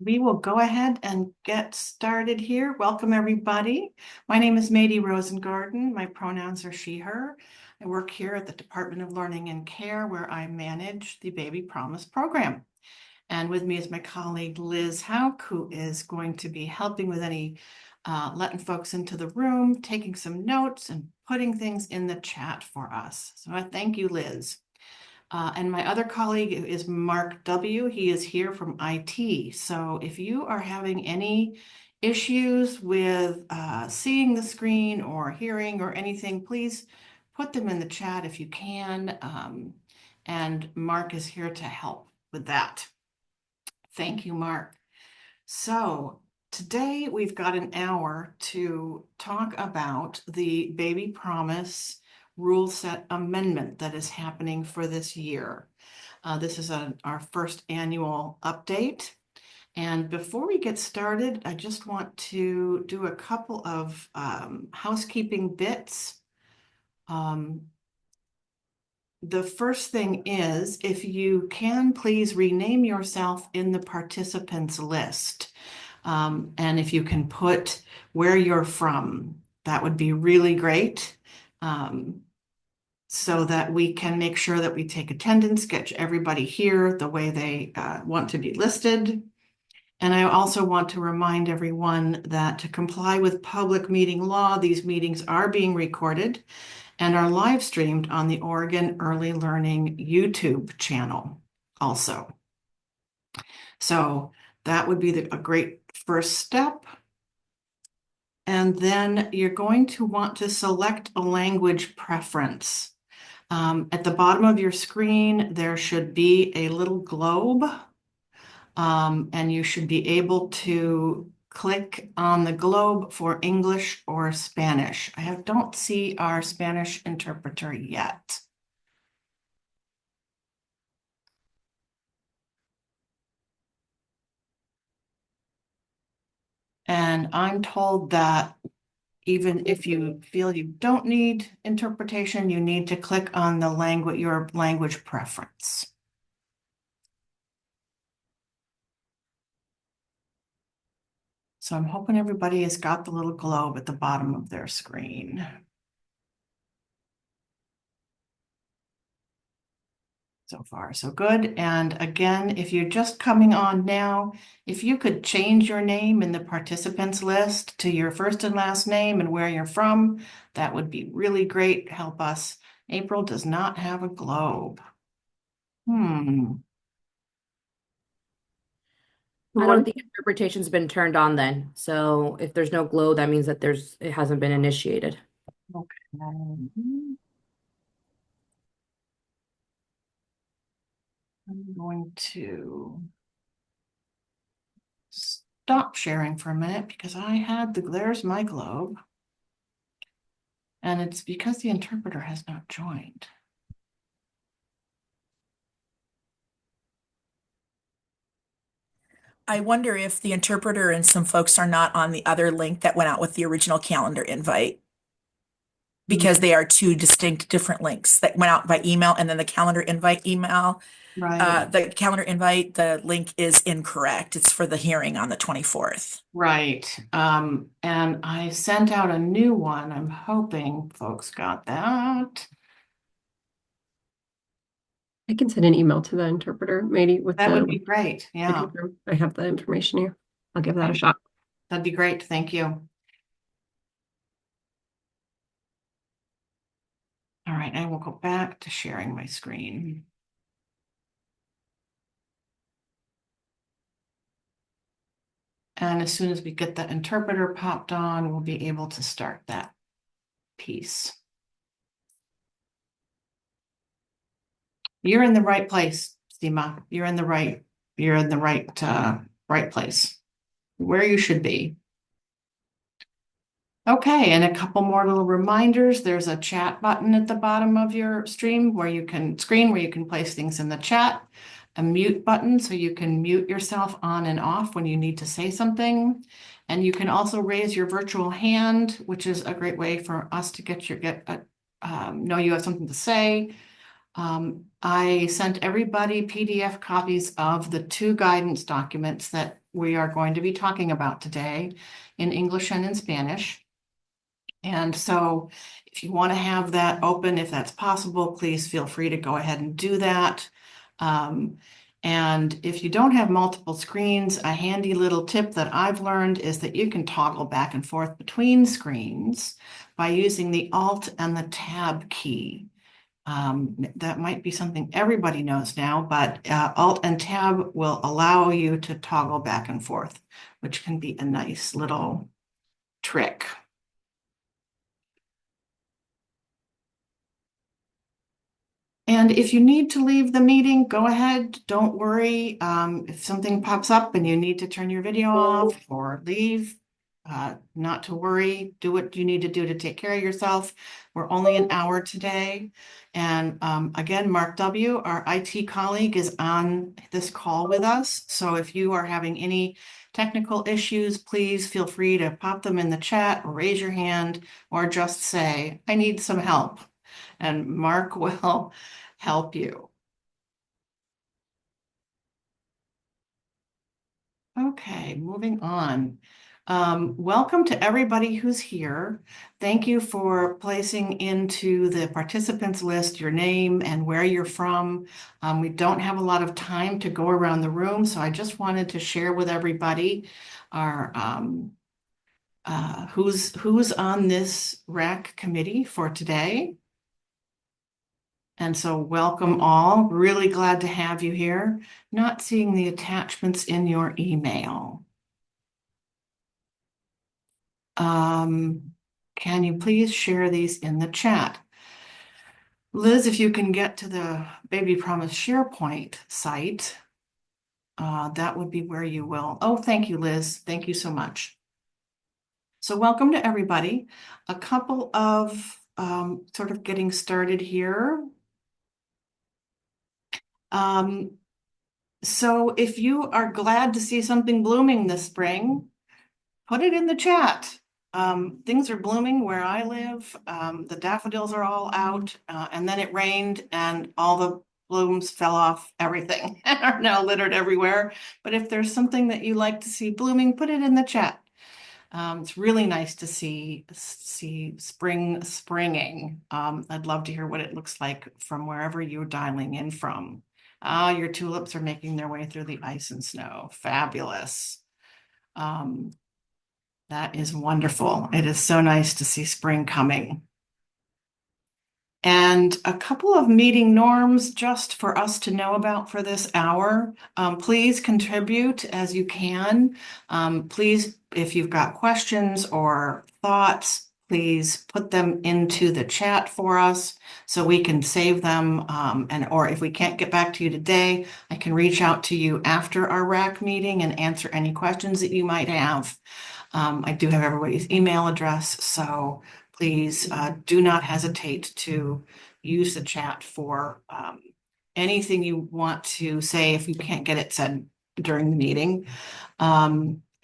We will go ahead and get started here. Welcome, everybody. My name is Mady Rosengarten. My pronouns are she, her. I work here at the Department of Learning and Care, where I manage the Baby Promise program. And with me is my colleague, Liz Hauk, who is going to be helping with any letting folks into the room, taking some notes, and putting things in the chat for us. So I thank you, Liz. And my other colleague is Mark W. He is here from IT. So if you are having any issues with seeing the screen or hearing or anything, please put them in the chat if you can. And Mark is here to help with that. Thank you, Mark. So today we've got an hour to talk about the Baby Promise rule set amendment that is happening for this year. This is our first annual update. And before we get started, I just want to do a couple of housekeeping bits. The first thing is, if you can, please rename yourself in the participants list. And if you can put where you're from, that would be really great. So that we can make sure that we take attendance, get everybody here the way they want to be listed. And I also want to remind everyone that to comply with public meeting law, these meetings are being recorded and are live streamed on the Oregon Early Learning YouTube channel also. So that would be a great first step. And then you're going to want to select a language preference. At the bottom of your screen, there should be a little globe, and you should be able to click on the globe for English or Spanish. I don't see our Spanish interpreter yet. And I'm told that even if you feel you don't need interpretation, you need to click on the your language preference. So I'm hoping everybody has got the little globe at the bottom of their screen. So far, so good. And again, if you're just coming on now, if you could change your name in the participants list to your first and last name and where you're from, that would be really great. Help us. April does not have a globe. I don't think interpretation's been turned on then. So if there's no glow, that means that it hasn't been initiated. Okay. I'm going to stop sharing for a minute because there's my globe. And it's because the interpreter has not joined. I wonder if the interpreter and some folks are not on the other link that went out with the original calendar invite. Because they are two distinct different links that went out by email, and then the calendar invite email. Right. The calendar invite, the link is incorrect. It's for the hearing on the 24th. Right. And I sent out a new one. I'm hoping folks got that. I can send an email to the interpreter, maybe with That would be great. Yeah. I have the information here. I'll give that a shot. That'd be great. Thank you. All right, I will go back to sharing my screen. And as soon as we get the interpreter popped on, we'll be able to start that piece. You're in the right place, Sima. You're in the right place, where you should be. Okay, and a couple more little reminders. There's a chat button at the bottom of your screen where you can place things in the chat. A mute button so you can mute yourself on and off when you need to say something. And you can also raise your virtual hand, which is a great way for us to know you have something to say. I sent everybody PDF copies of the two guidance documents that we are going to be talking about today in English and in Spanish. And so if you want to have that open, if that's possible, please feel free to go ahead and do that. And if you don't have multiple screens, a handy little tip that I've learned is that you can toggle back and forth between screens by using the Alt and the Tab key. That might be something everybody knows now, but Alt and Tab will allow you to toggle back and forth, which can be a nice little trick. And if you need to leave the meeting, go ahead, don't worry. If something pops up and you need to turn your video off or leave, not to worry, do what you need to do to take care of yourself. We're only an hour today. And again, Mark W., our IT colleague, is on this call with us. So if you are having any technical issues, please feel free to pop them in the chat or raise your hand or just say, I need some help. And Mark will help you. Okay, moving on. Welcome to everybody who's here. Thank you for placing into the participants list your name and where you're from. We don't have a lot of time to go around the room, so I just wanted to share with everybody our who's on this RAC committee for today. And so welcome all. Really glad to have you here. Not seeing the attachments in your email. Can you please share these in the chat? Liz, if you can get to the Baby Promise SharePoint site, that would be where you will. Oh, thank you, Liz. Thank you so much. So welcome to everybody. A couple of sort of getting started here. So if you are glad to see something blooming this spring, put it in the chat. Things are blooming where I live. The daffodils are all out, and then it rained and all the blooms fell off everything and are now littered everywhere. But if there's something that you like to see blooming, put it in the chat. It's really nice to see spring springing. I'd love to hear what it looks like from wherever you're dialing in from. Your tulips are making their way through the ice and snow. Fabulous. That is wonderful. It is so nice to see spring coming. And a couple of meeting norms just for us to know about for this hour. Please contribute as you can. Please, if you've got questions or thoughts, please put them into the chat for us so we can save them. Or if we can't get back to you today, I can reach out to you after our RAC meeting and answer any questions that you might have. I do have everybody's email address, so please do not hesitate to use the chat for anything you want to say if you can't get it said during the meeting.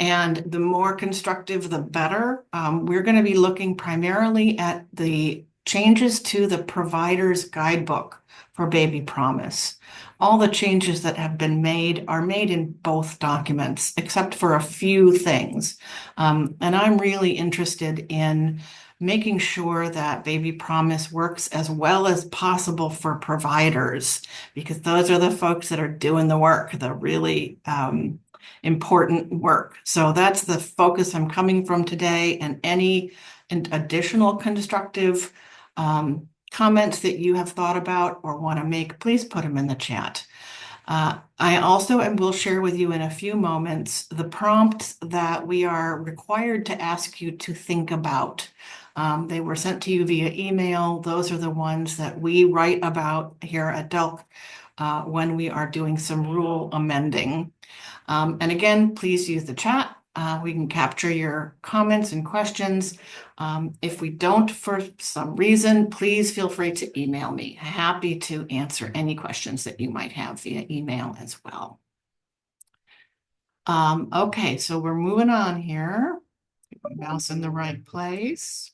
And the more constructive, the better. We're going to be looking primarily at the changes to the provider's guidebook for Baby Promise. All the changes that have been made are made in both documents, except for a few things. And I'm really interested in making sure that Baby Promise works as well as possible for providers, because those are the folks that are doing the work, the really important work. So that's the focus I'm coming from today, and any additional constructive comments that you have thought about or want to make, please put them in the chat. I also will share with you in a few moments the prompts that we are required to ask you to think about. They were sent to you via email. Those are the ones that we write about here at DELC when we are doing some rule amending. And again, please use the chat. We can capture your comments and questions. If we don't for some reason, please feel free to email me. Happy to answer any questions that you might have via email as well. Okay, so we're moving on here. Keep my mouse in the right place.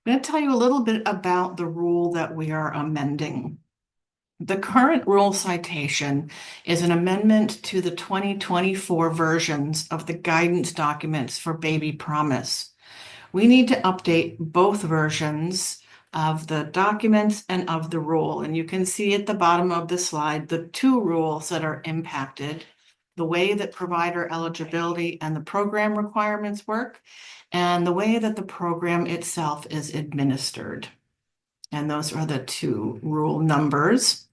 I'm going to tell you a little bit about the rule that we are amending. The current rule citation is an amendment to the 2024 versions of the guidance documents for baby promise. We need to update both versions of the documents and of the rule. And you can see at the bottom of the slide the two rules that are impacted, the way that provider eligibility and the program requirements work, and the way that the program itself is administered. And those are the two rule numbers.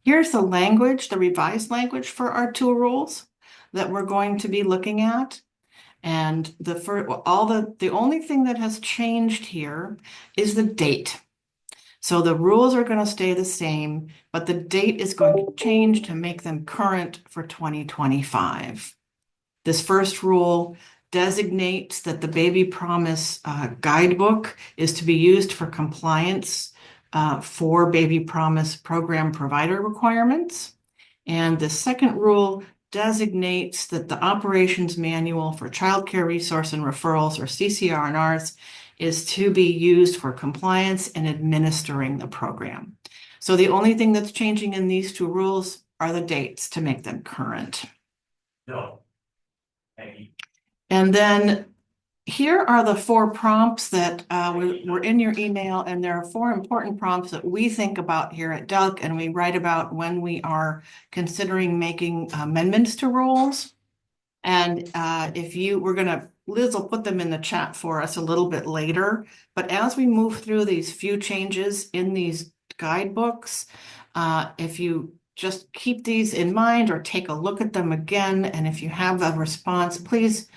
Here's the language, the revised language for our two rules that we're going to be looking at. And the only thing that has changed here is the date. So the rules are going to stay the same, but the date is going to change to make them current for 2025. This first rule designates that the Baby Promise guidebook is to be used for compliance for Baby Promise program provider requirements. And the second rule designates that the operations manual for childcare resource and referrals, or CCR&Rs, is to be used for compliance and administering the program. So the only thing that's changing in these two rules are the dates to make them current. No. And then here are the 4 prompts that were in your email, and there are 4 important prompts that we think about here at DELC and we write about when we are considering making amendments to rules. And Liz will put them in the chat for us a little bit later. But as we move through these few changes in these guidebooks, if you just keep these in mind or take a look at them again, and if you have a response, please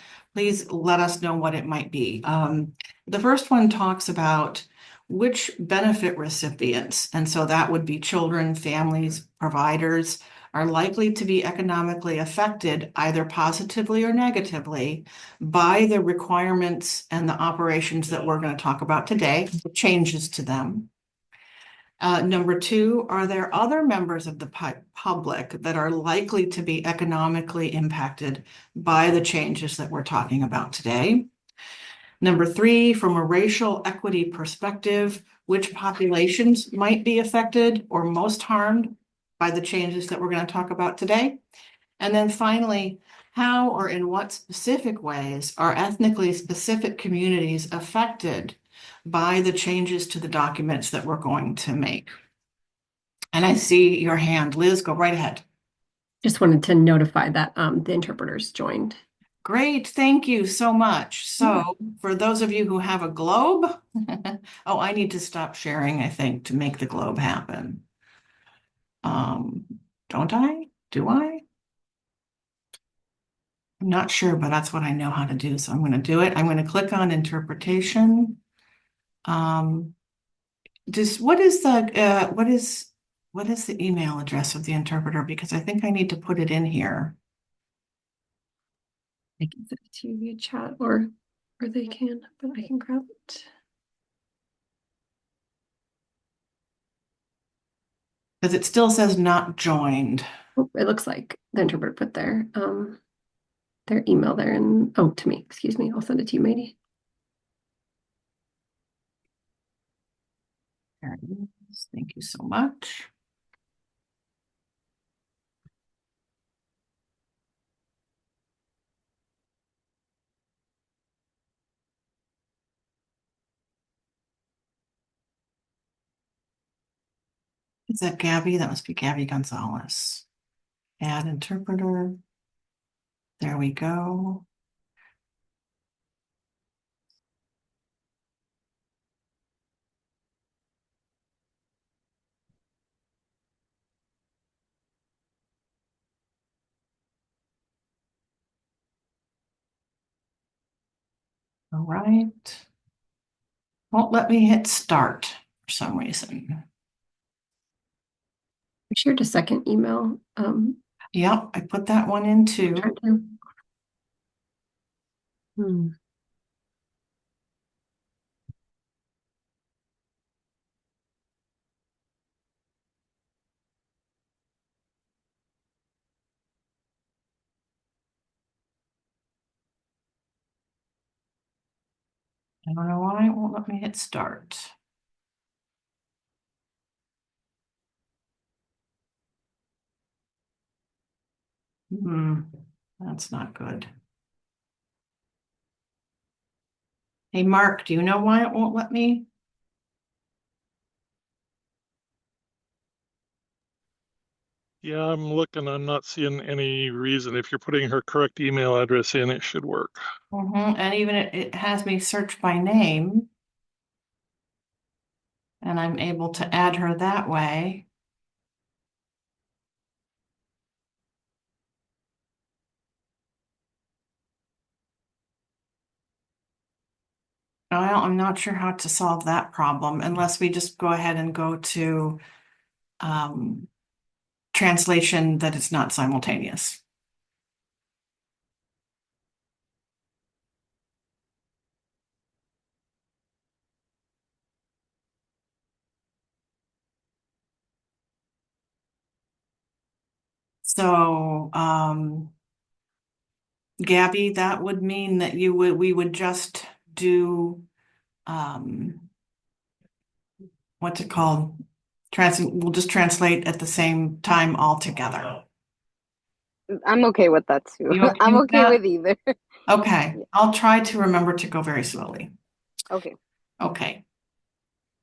let us know what it might be. The first one talks about which benefit recipients, and so that would be children, families, providers, are likely to be economically affected either positively or negatively by the requirements and the operations that we're going to talk about today, the changes to them. Number 2, are there other members of the public that are likely to be economically impacted by the changes that we're talking about today? Number 3, from a racial equity perspective, which populations might be affected or most harmed by the changes that we're going to talk about today? And then finally, how or in what specific ways are ethnically specific communities affected by the changes to the documents that we're going to make? And I see your hand. Liz, go right ahead. Just wanted to notify that the interpreters joined. Great, thank you so much. So for those of you who have a globe, oh, I need to stop sharing, I think, to make the globe happen. Don't I? Do I? I'm not sure, but that's what I know how to do. So I'm going to do it. I'm going to click on interpretation. What is the email address of the interpreter? Because I think I need to put it in here. I can send it to you via chat, or they can, but I can grab it. Because it still says not joined. Oh, it looks like the interpreter put their email there, and to me, excuse me. I'll send it to you, Mady. There it is. Thank you so much. Is that Gabby? That must be Gabby Gonzalez. Add interpreter. There we go. All right. Won't let me hit start for some reason. I shared a second email. Yep, I put that one in too. I don't know why it won't let me hit start. Hmm, that's not good. Hey, Mark, do you know why it won't let me? Yeah, I'm looking. I'm not seeing any reason. If you're putting her correct email address in, it should work. And even it has me search by name. And I'm able to add her that way. Well, I'm not sure how to solve that problem unless we just go ahead and go to translation that is not simultaneous. So, Gabby, that would mean that we would just do, what's it called? We'll just translate at the same time all together. I'm okay with that too. You okay I'm with okay that? with either. Okay, Yeah. I'll try to remember to go very slowly. Okay. Okay.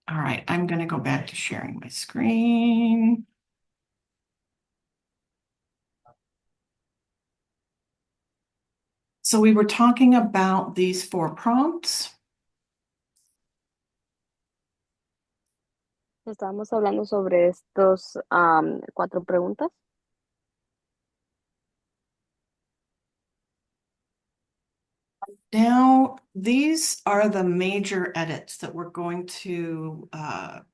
All right, I'm going to go back to sharing my screen. So we were talking about these 4 prompts. Estábamos hablando sobre estos 4 preguntas. Now, these are the major edits that we're going to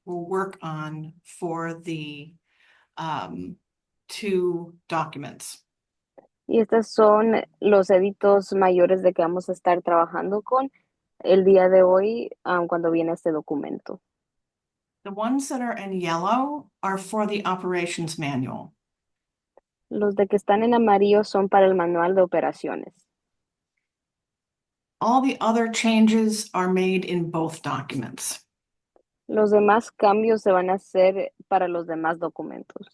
we'll work on for the 2 documents. Y estos son los editos mayores de que vamos a estar trabajando con el día de hoy cuando viene este documento. The ones that are in yellow are for the operations manual. Los de que están en amarillo son para el manual de operaciones. All the other changes are made in both documents. Los demás cambios se van a hacer para los demás documentos.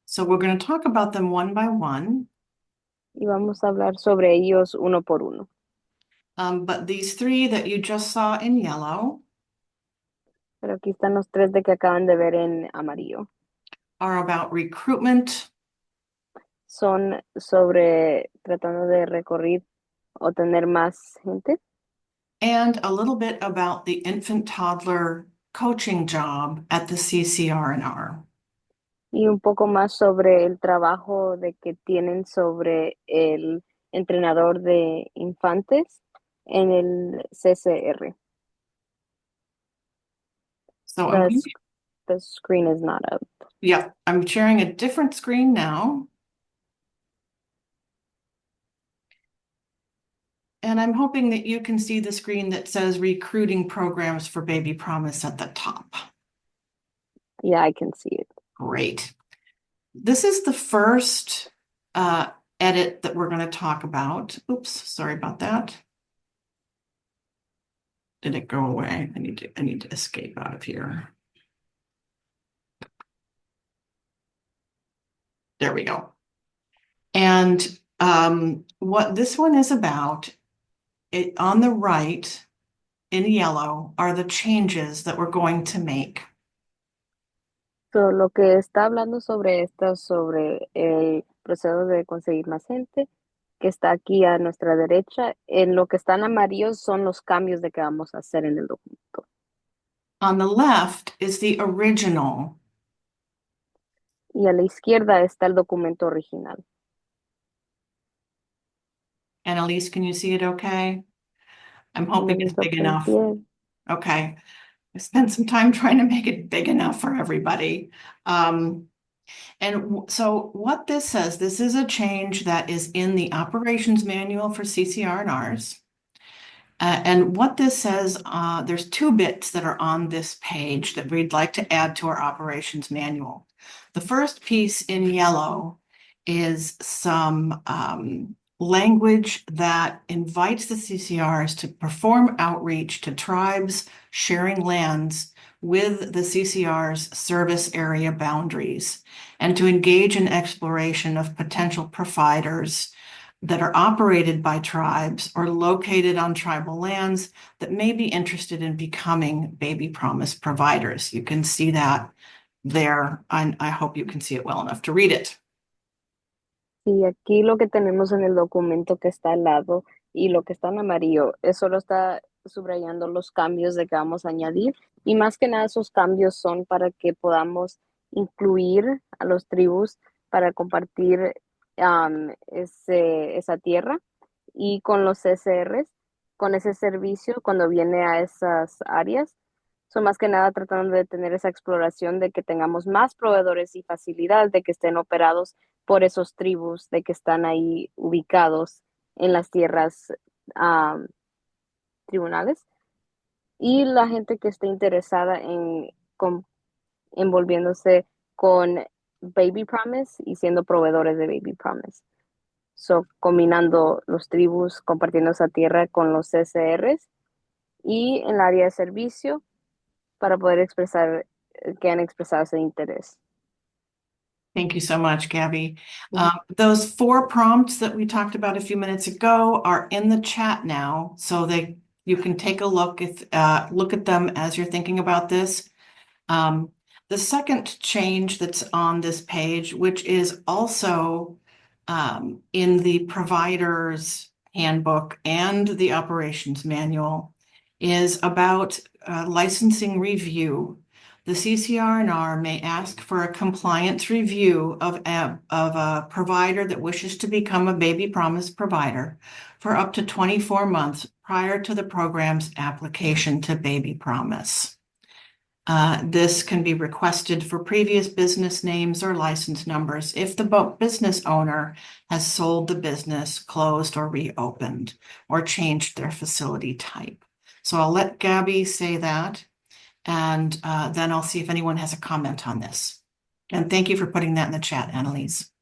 So we're going to talk about them one by one. Y vamos a hablar sobre ellos uno por uno. But these 3 that you just saw in yellow Pero aquí están los 3 de que acaban de ver en amarillo. are about recruitment, Son sobre tratando de recorrer o tener más gente. and a little bit about the infant toddler coaching job at the CCR&R. Y un poco más sobre el trabajo de que tienen sobre el entrenador de infantes en el CCR. So The screen is not up. yeah, I'm sharing a different screen now. And I'm hoping that you can see the screen that says recruiting programs for Baby Promise at the top. Yeah, I can see it. Great. This is the first edit that we're going to talk about. Oops, sorry about that. Did it go away? I need to escape out of here. There we go. And what this one is about, on the right in yellow are the changes that we're going to make. So, lo que está hablando sobre esto, sobre el proceso de conseguir más gente, que está aquí a nuestra derecha, en lo que están amarillos son los cambios de que vamos a hacer en el documento. On the left is the original. Y a la izquierda está el documento original. Annalise, can you see it okay? I'm hoping it's big enough. Bien. Okay. I spent some time trying to make it big enough for everybody. So what this says, this is a change that is in the operations manual for CCR&Rs. And what this says, there's 2 bits that are on this page that we'd like to add to our operations manual. The first piece in yellow is some language that invites the CCRs to perform outreach to tribes sharing lands with the CCR's service area boundaries and to engage in exploration of potential providers that are operated by tribes or located on tribal lands that may be interested in becoming baby promise providers. You can see that there, and I hope you can see it well enough to read it. Sí, aquí lo que tenemos en el documento que está al lado y lo que está en amarillo, eso solo está subrayando los cambios de que vamos a añadir y más que nada esos cambios son para que podamos incluir a los tribus para compartir esa tierra y con los CCRs, con ese servicio cuando viene a esas áreas. Son más que nada tratando de tener esa exploración de que tengamos más proveedores y facilidad de que estén operados por esos tribus de que están ahí ubicados en las tierras tribunales y la gente que esté interesada en envolviéndose con Baby Promise y siendo proveedores de Baby Promise. So, combinando los tribus, compartiendo esa tierra con los CCRs y en el área de servicio para poder expresar que han expresado ese interés. Thank you so much, Gabby. Those 4 prompts that we talked about a few minutes ago are in the chat now, so you can take a look look at them as you're thinking about this. The second change that's on this page, which is also in the provider's handbook and the operations manual, is about licensing review. The CCR&R may ask for a compliance review of a provider that wishes to become a baby promise provider for up to 24 months prior to the program's application to baby promise. This can be requested for previous business names or license numbers if the business owner has sold the business, closed or reopened, or changed their facility type. So I'll let Gabby say that, and then I'll see if anyone has a comment on this. And thank you for putting that in the chat, Annalise.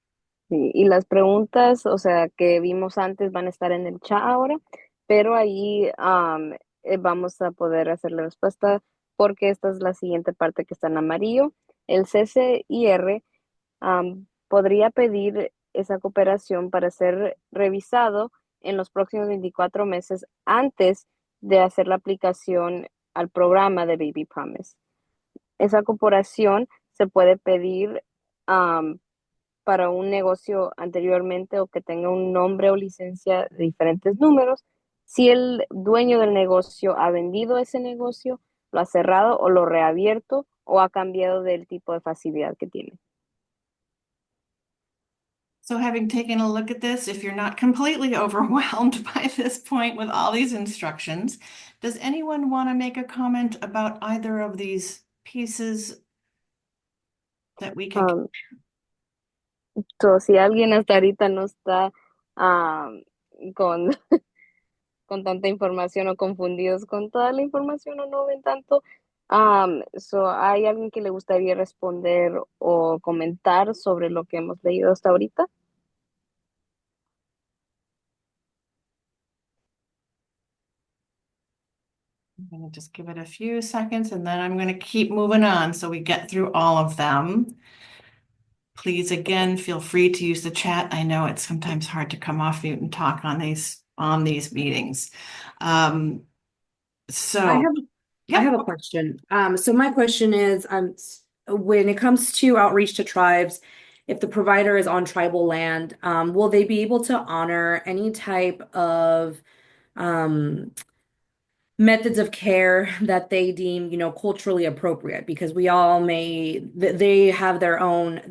Sí, y las preguntas, o sea, que vimos antes van a estar en el chat ahora, pero ahí vamos a poder hacer la respuesta porque esta es la siguiente parte que está en amarillo. El CCIR podría pedir esa cooperación para ser revisado en los próximos 24 meses antes de hacer la aplicación al programa de Baby Promise. Esa cooperación se puede pedir para un negocio anteriormente o que tenga un nombre o licencia de diferentes números, si el dueño del negocio ha vendido ese negocio, lo ha cerrado o lo reabierto o ha cambiado del tipo de facilidad que tiene. So having taken a look at this, if you're not completely overwhelmed by this point with all these instructions, does anyone want to make a comment about either of these pieces that we can? So, si alguien hasta ahorita no está con, con tanta información o confundidos con toda la información o no ven tanto, ¿hay alguien que le gustaría responder o comentar sobre lo que hemos leído hasta ahorita? I'm going to just give it a few seconds and then I'm going to keep moving on so we get through all of them. Please, again, feel free to use the chat. I know it's sometimes hard to come off mute and talk on these meetings. So I have a question. So my question is, when it comes to outreach to tribes, if the provider is on tribal land, will they be able to honor any type of methods of care that they deem, culturally appropriate? Because we all they have their own,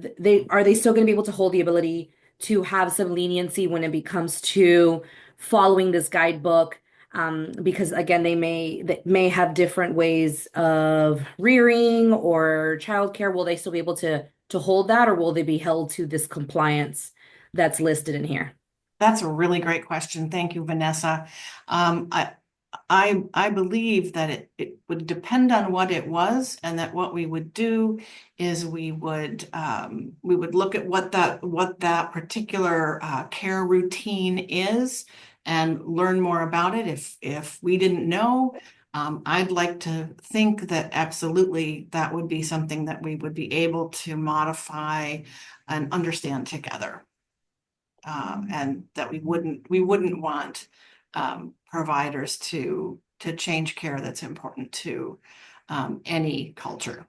are they still going to be able to hold the ability to have some leniency when it comes to following this guidebook? Because again, they may have different ways of rearing or childcare. Will they still be able to hold that, or will they be held to this compliance that's listed in here? That's a really great question. Thank you, Vanessa. I believe that it would depend on what it was, and that what we would do is we would look at what that particular care routine is and learn more about it. If we didn't know, I'd like to think that absolutely that would be something that we would be able to modify and understand together. And that we wouldn't want providers to change care that's important to any culture.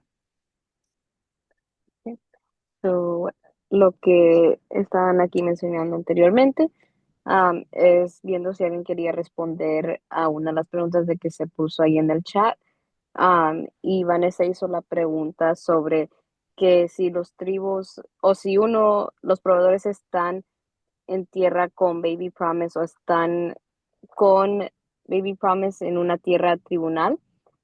So, lo que estaban aquí mencionando anteriormente, es viendo si alguien quería responder a una de las preguntas de que se puso ahí en el chat. Y Vanessa hizo la pregunta sobre que si los tribus o si los proveedores están en tierra con Baby Promise o están con Baby Promise en una tierra tribunal,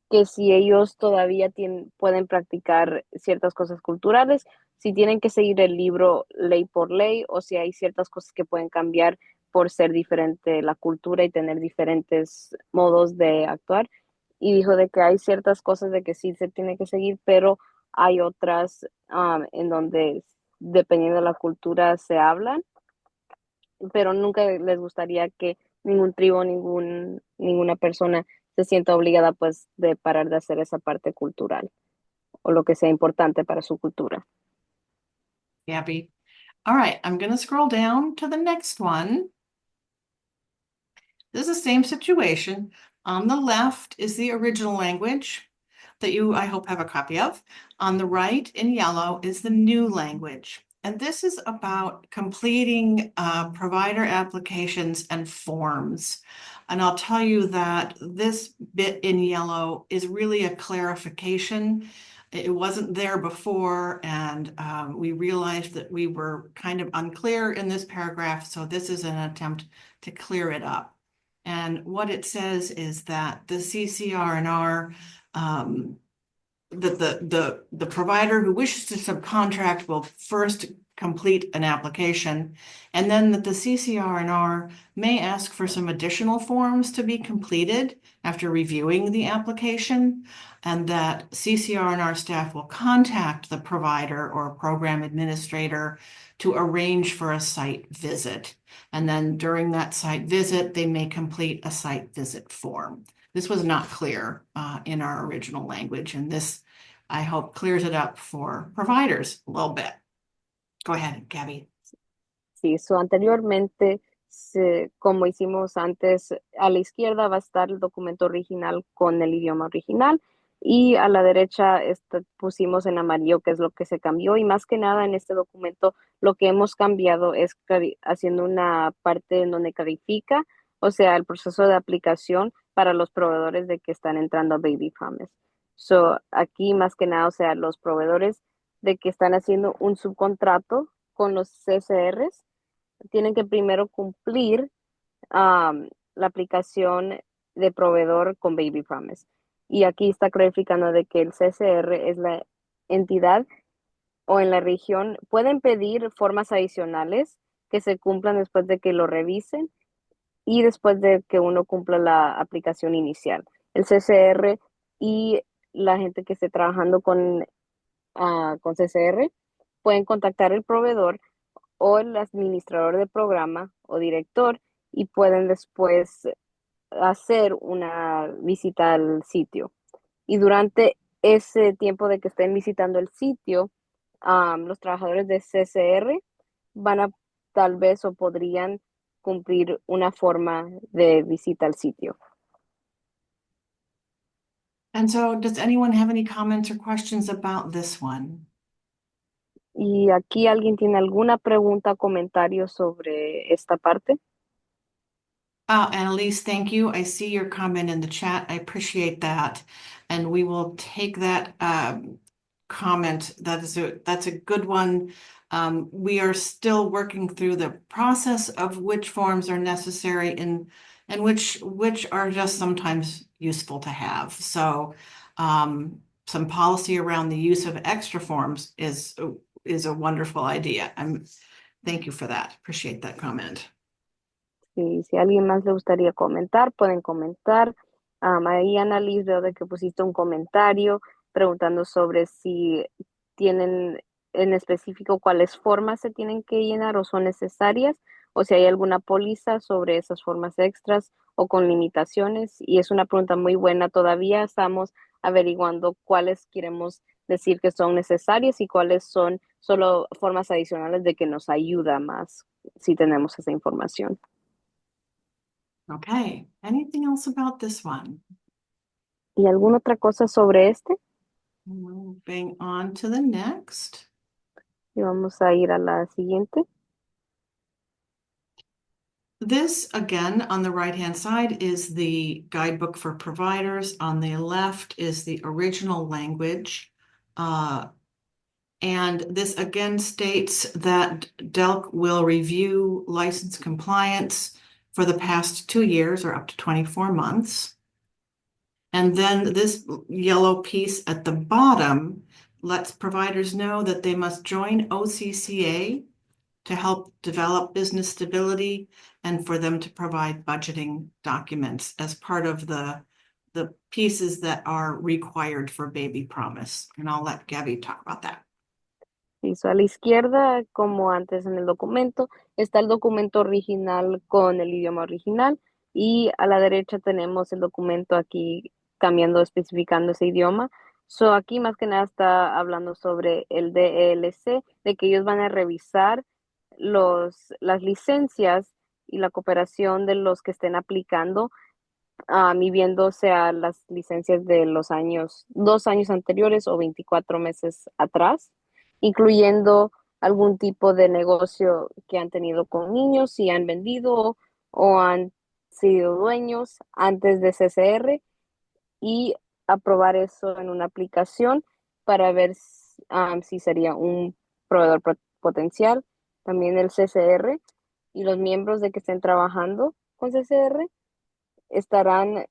que si ellos todavía pueden practicar ciertas cosas culturales, si tienen que seguir el libro ley por ley o si hay ciertas cosas que pueden cambiar por ser diferente la cultura y tener diferentes modos de actuar. Y dijo de que hay ciertas cosas de que sí se tiene que seguir, pero hay otras en donde dependiendo de la cultura se hablan, pero nunca les gustaría que ningún tribu, ninguna persona se sienta obligada pues de parar de hacer esa parte cultural o lo que sea importante para su cultura. Gabby. All right, I'm going to scroll down to the next one. This is the same situation. On the left is the original language that you, I hope, have a copy of. On the right in yellow is the new language. And this is about completing provider applications and forms. And I'll tell you that this bit in yellow is really a clarification. It wasn't there before, and we realized that we were kind of unclear in this paragraph, so this is an attempt to clear it up. And what it says is that the CCR&R, that the provider who wishes to subcontract will first complete an application, and then that the CCR&R may ask for some additional forms to be completed after reviewing the application, and that CCR&R staff will contact the provider or program administrator to arrange for a site visit. And then during that site visit, they may complete a site visit form. This was not clear in our original language, and this, I hope, clears it up for providers a little bit. Go ahead, Gabby. Sí, anteriormente, como hicimos antes, a la izquierda va a estar el documento original con el idioma original y a la derecha pusimos en amarillo qué es lo que se cambió y más que nada en este documento lo que hemos cambiado es haciendo una parte en donde clarifica, o sea, el proceso de aplicación para los proveedores de que están entrando a Baby Promise. Aquí más que nada, o sea, los proveedores de que están haciendo un subcontrato con los CCRs, tienen que primero cumplir la aplicación de proveedor con Baby Promise. Y aquí está clarificando de que el CCR es la entidad o en la región, pueden pedir formas adicionales que se cumplan después de que lo revisen y después de que uno cumpla la aplicación inicial. El CCR y la gente que esté trabajando con CCR pueden contactar el proveedor o el administrador de programa o director y pueden después hacer una visita al sitio. Y durante ese tiempo de que estén visitando el sitio, los trabajadores de CCR van a tal vez o podrían cumplir una forma de visita al sitio. And so does anyone have any comments or questions about this one? ¿Y aquí alguien tiene alguna pregunta o comentario sobre esta parte? Annalise, thank you. I see your comment in the chat. I appreciate that. And we will take that comment. That's a good one. We are still working through the process of which forms are necessary and which are just sometimes useful to have. So some policy around the use of extra forms is a wonderful idea. Thank you for that. Appreciate that comment. Si a alguien más le gustaría comentar, pueden comentar. Ahí, Annalise, veo de que pusiste un comentario preguntando sobre si tienen en específico cuáles formas se tienen que llenar o son necesarias, o si hay alguna póliza sobre esas formas extras, o con limitaciones? Y es una pregunta muy buena. Todavía estamos averiguando cuáles queremos decir que son necesarias y cuáles son solo formas adicionales de que nos ayuda más si tenemos esa información. Okay, anything else about this one? ¿Y alguna otra cosa sobre este? Moving on to the next. Y vamos a ir a la siguiente. This, again, on the right-hand side is the guidebook for providers. On the left is the original language. And this again states that DELC will review license compliance for the past 2 years or up to 24 months. And then this yellow piece at the bottom lets providers know that they must join OCCA to help develop business stability and for them to provide budgeting documents as part of the pieces that are required for Baby Promise. And I'll let Gabby talk about that. Listo. A la izquierda, como antes en el documento, está el documento original con el idioma original y a la derecha tenemos el documento aquí cambiando, especificando ese idioma. So, aquí más que nada está hablando sobre el DLC, de que ellos van a revisar las licencias y la cooperación de los que estén aplicando, y viéndose a las licencias de los años, 2 años anteriores o 24 meses atrás, incluyendo algún tipo de negocio que han tenido con niños, si han vendido o han sido dueños antes de CCR, y aprobar eso en una aplicación para ver si sería un proveedor potencial. También el CCR y los miembros de que estén trabajando con CCR estarán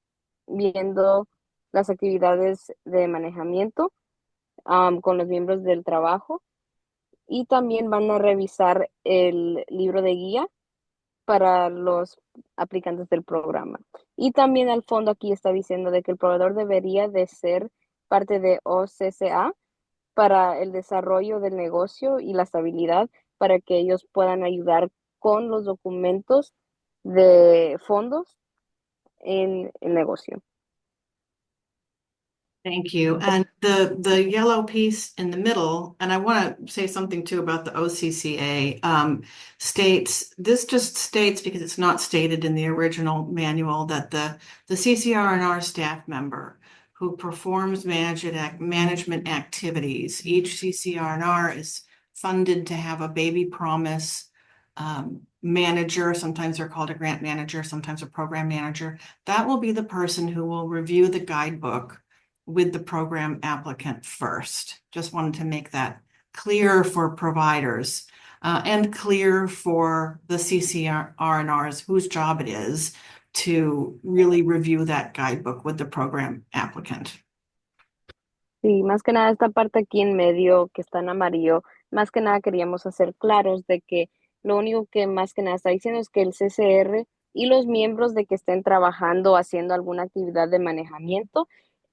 viendo las actividades de manejamiento con los miembros del trabajo, y también van a revisar el libro de guía para los aplicantes del programa. Y también al fondo aquí está diciendo de que el proveedor debería de ser parte de OCCA para el desarrollo del negocio y la estabilidad, para que ellos puedan ayudar con los documentos de fondos en el negocio. Thank you. And the yellow piece in the middle, and I want to say something too about the OCCA, this just states, because it's not stated in the original manual, that the CCR&R staff member who performs management activities, each CCR&R is funded to have a Baby Promise manager. Sometimes they're called a grant manager, sometimes a program manager. That will be the person who will review the guidebook with the program applicant first. Just wanted to make that clear for providers and clear for the CCR&Rs whose job it is to really review that guidebook with the program applicant. Sí, más que nada esta parte aquí en medio que está en amarillo, más que nada queríamos hacer claros de que lo único que más que nada está diciendo es que el CCR y los miembros de que estén trabajando haciendo alguna actividad de manejamiento,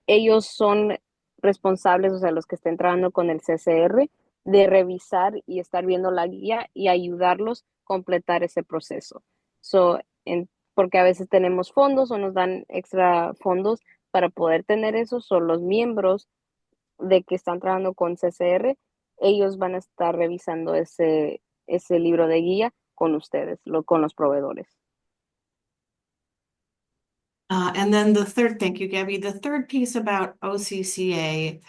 ellos son responsables, o sea, los que estén trabajando con el CCR, de revisar y estar viendo la guía y ayudarlos a completar ese proceso. Porque a veces tenemos fondos o nos dan extra fondos para poder tener eso, son los miembros de que están trabajando con CCR, ellos van a estar revisando ese libro de guía con ustedes, con los proveedores. And then thank you, Gabby. The third piece about OCCA,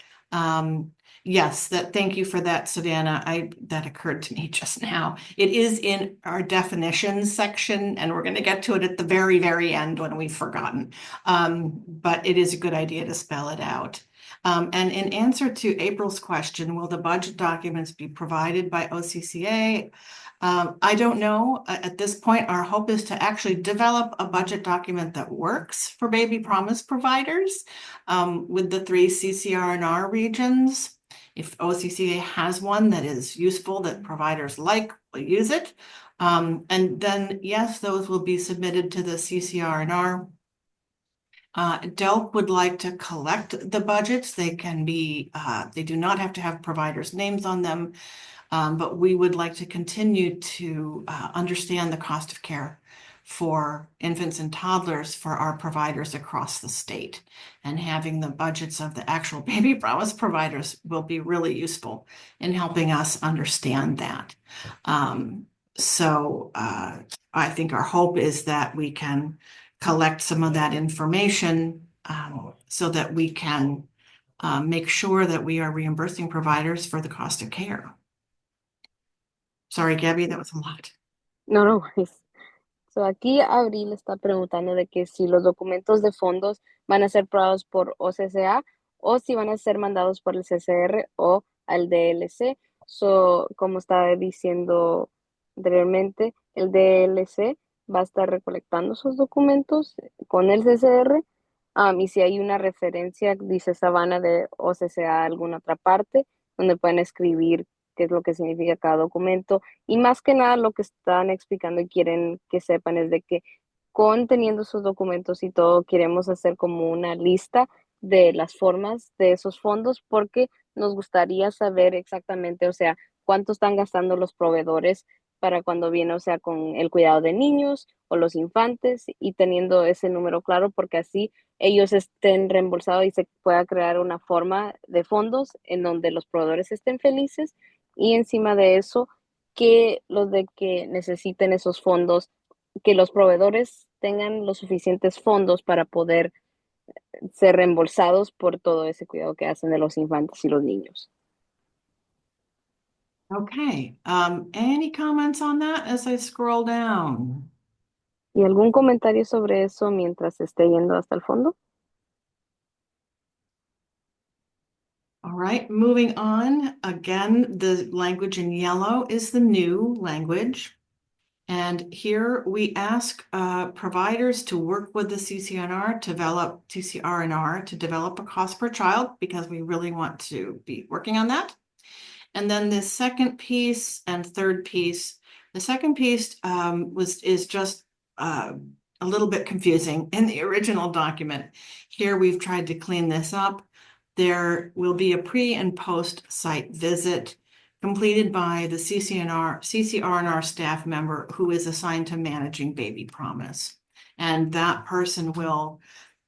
yes, thank you for that, Savannah. That occurred to me just now. It is in our definitions section, and we're going to get to it at the very, very end when we've forgotten. But it is a good idea to spell it out. And in answer to April's question, will the budget documents be provided by OCCA? I don't know. At this point, our hope is to actually develop a budget document that works for Baby Promise providers with the 3 CCR&R regions. If OCCA has one that is useful, that providers like, we'll use it. And then, yes, those will be submitted to the CCR&R. DELC would like to collect the budgets. They can be, they do not have to have providers' names on them. But we would like to continue to understand the cost of care for infants and toddlers for our providers across the state. And having the budgets of the actual baby promise providers will be really useful in helping us understand that. I think our hope is that we can collect some of that information so that we can make sure that we are reimbursing providers for the cost of care. Sorry, Gabby, that was a lot. No, no worries. So aquí Abril está preguntando de que si los documentos de fondos van a ser probados por OCCA o si van a ser mandados por el CCR o al DLC. So, como estaba diciendo anteriormente, el DLC va a estar recolectando sus documentos con el CCR. Y si hay una referencia, dice Sabana de OCCA a alguna otra parte, donde pueden escribir qué es lo que significa cada documento. Y más que nada lo que están explicando y quieren que sepan es de que conteniendo sus documentos y todo, queremos hacer como una lista de las formas de esos fondos porque nos gustaría saber exactamente, o sea, cuánto están gastando los proveedores para cuando viene, o sea, con el cuidado de niños o los infantes y teniendo ese número claro porque así ellos estén reembolsados y se pueda crear una forma de fondos en donde los proveedores estén felices y encima de eso, que los de que necesiten esos fondos, que los proveedores tengan los suficientes fondos para poder ser reembolsados por todo ese cuidado que hacen de los infantes y los niños. Okay, any comments on that as I scroll down? ¿Y algún comentario sobre eso mientras esté yendo hasta el fondo? All right, moving on. Again, the language in yellow is the new language. And here we ask providers to work with the CCNR to develop a cost per child because we really want to be working on that. And then the second piece and third piece, the second piece is just a little bit confusing in the original document. Here we've tried to clean this up. There will be a pre and post site visit completed by the CCRNR staff member who is assigned to managing Baby Promise. And that person will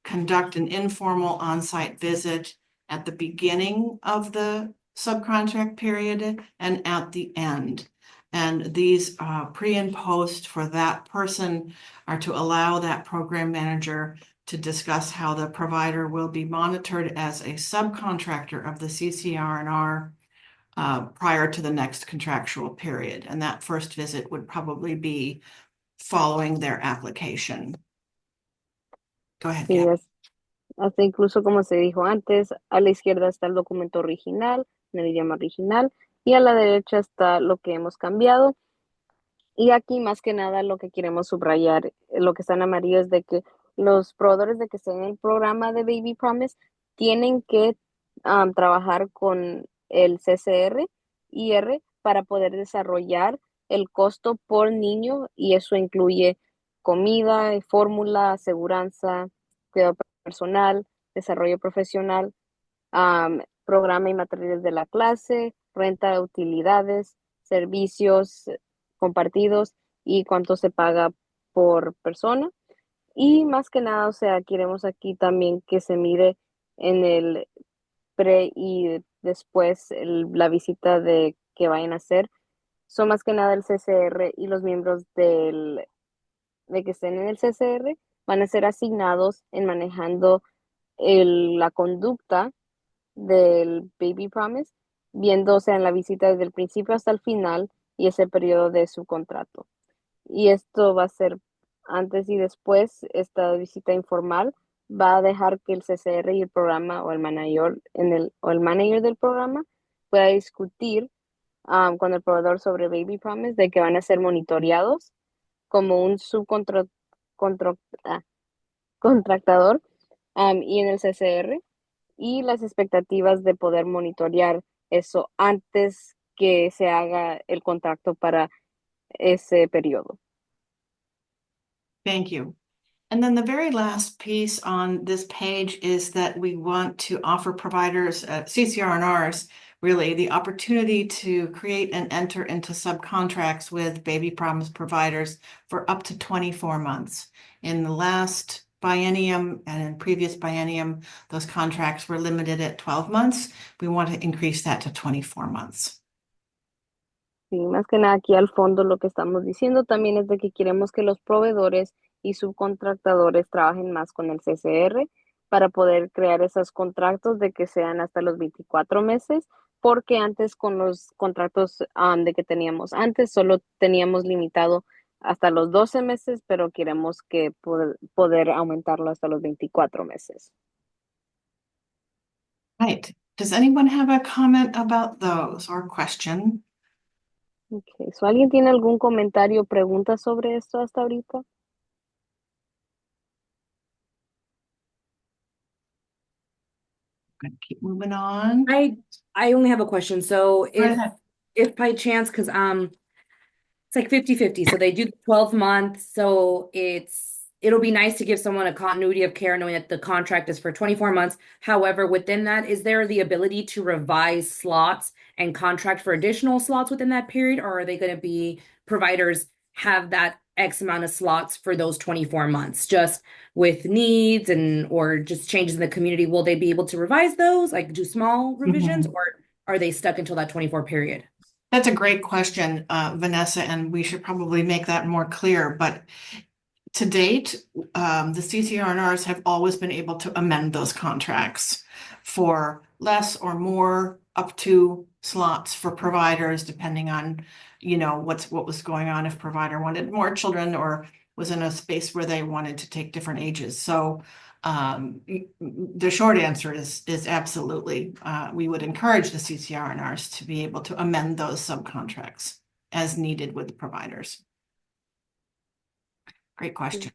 conduct an informal on-site visit at the beginning of the subcontract period and at the end. And these pre and post for that person are to allow that program manager to discuss how the provider will be monitored as a subcontractor of the CCRNR prior to the next contractual period. And that first visit would probably be following their application. Go ahead, Sí, Gab. hasta incluso como se dijo antes, a la izquierda está el documento original, en el idioma original, y a la derecha está lo que hemos cambiado. Y aquí más que nada lo que queremos subrayar, lo que está en amarillo es de que los proveedores de que estén en el programa de Baby Promise tienen que trabajar con el CCR y R para poder desarrollar el costo por niño y eso incluye comida, fórmula, aseguranza, cuidado personal, desarrollo profesional, programa y materiales de la clase, renta de utilidades, servicios compartidos y cuánto se paga por persona. Y más que nada, o sea, queremos aquí también que se mire en el pre y después la visita de que vayan a hacer. Son más que nada el CCR y los miembros de que estén en el CCR van a ser asignados en manejando la conducta del Baby Promise, viéndose en la visita desde el principio hasta el final y ese periodo de su contrato. Y esto va a ser antes y después, esta visita informal va a dejar que el CCR y el programa o el manager, o el manager del programa pueda discutir con el proveedor sobre Baby Promise de que van a ser monitoreados como un contractador y en el CCR y las expectativas de poder monitorear eso antes que se haga el contrato para ese periodo. Thank you. And then the very last piece on this page is that we want to offer providers, CCRNRs, really the opportunity to create and enter into subcontracts with baby promise providers for up to 24 months. In the last biennium and in previous biennium, those contracts were limited at 12 months. We want to increase that to 24 months. Sí, más que nada aquí al fondo lo que estamos diciendo también es de que queremos que los proveedores y subcontractadores trabajen más con el CCR para poder crear esos contratos de que sean hasta los 24 meses, porque antes con los contratos de que teníamos antes solo teníamos limitado hasta los 12 meses, pero queremos que poder aumentarlo hasta los 24 meses. Right. Does anyone have a comment about those or question? Okay. So, ¿alguien tiene algún comentario o pregunta sobre esto hasta ahorita? Gonna keep moving on. I only have a question. So Go ahead. if by chance, because it's like 50-50. So they do the 12 months. So it'll be nice to give someone a continuity of care knowing that the contract is for 24 months. However, within that, is there the ability to revise slots and contract for additional slots within that period? Or are they going to be providers have that X amount of slots for those 24 months? Just with needs and or just changes in the community, will they be able to revise those, like do small revisions, or are they stuck until that 24 period? That's a great question, Vanessa, and we should probably make that more clear. But to date, the CCRNRs have always been able to amend those contracts for less or more up to slots for providers, depending on, what was going on, if provider wanted more children or was in a space where they wanted to take different ages. So the short answer is absolutely. We would encourage the CCRNRs to be able to amend those subcontracts as needed with the providers. Great question.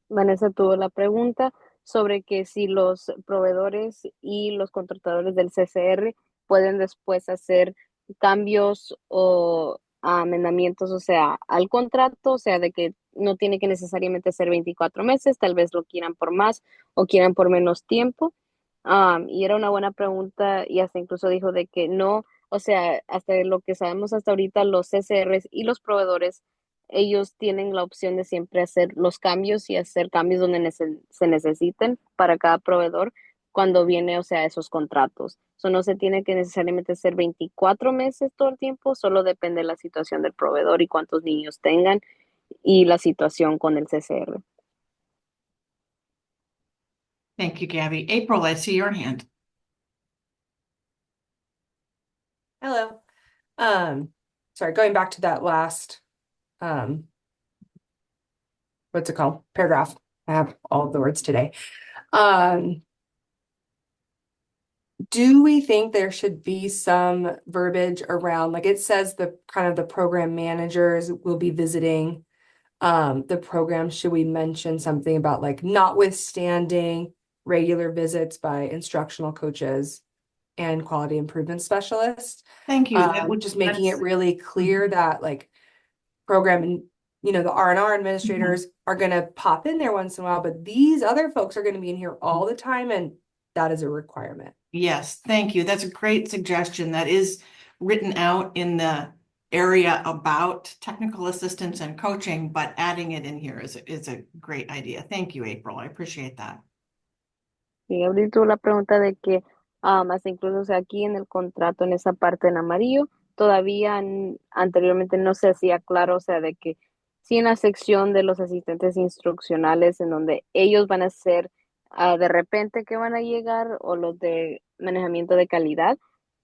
Vanessa tuvo la pregunta sobre que si los proveedores y los contratadores del CCR pueden después hacer cambios o amendamientos, o sea, al contrato, o sea, de que no tiene que necesariamente ser 24 meses, tal vez lo quieran por más o quieran por menos tiempo. Y era una buena pregunta y hasta incluso dijo de que no, o sea, hasta lo que sabemos hasta ahorita, los CCRs y los proveedores ellos tienen la opción de siempre hacer los cambios y hacer cambios donde se necesiten para cada proveedor cuando viene, o sea, esos contratos. Eso no se tiene que necesariamente ser 24 meses todo el tiempo, solo depende de la situación del proveedor y cuántos niños tengan y la situación con el CCR. Thank you, Gabby. April, I see your hand. Hello. Sorry, going back to that last, what's it called? Paragraph. I have all of the words today. Do we think there should be some verbiage around, like it says the kind of the program managers will be visiting the program? Should we mention something about like notwithstanding regular visits by instructional coaches and quality improvement specialists? Thank you. Just making it really clear that like program and the R&R administrators are going to pop in there once in a while, but these other folks are going to be in here all the time, and that is a requirement. Yes, thank you. That's a great suggestion. That is written out in the area about technical assistance and coaching, but adding it in here is a great idea. Thank you, April. I appreciate that. Sí, Abril tuvo la pregunta de que hasta incluso, o sea, aquí en el contrato, en esa parte en amarillo, todavía anteriormente no se hacía claro, o sea, de que sí en la sección de los asistentes instruccionales, en donde ellos van a ser de repente que van a llegar, o los de manejamiento de calidad,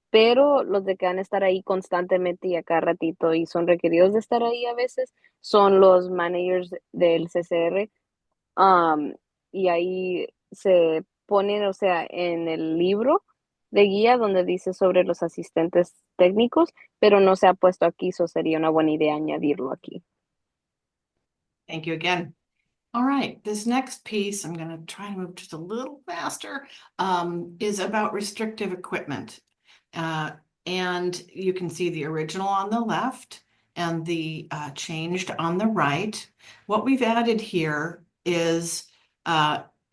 pero los de que van a estar ahí constantemente y a cada ratito y son requeridos de estar ahí a veces, son los managers del CCR. Y ahí se ponen, o sea, en el libro de guía donde dice sobre los asistentes técnicos, pero no se ha puesto aquí, eso sería una buena idea añadirlo aquí. Thank you again. All right, this next piece, I'm going to try to move just a little faster, is about restrictive equipment. And you can see the original on the left and the changed on the right. What we've added here is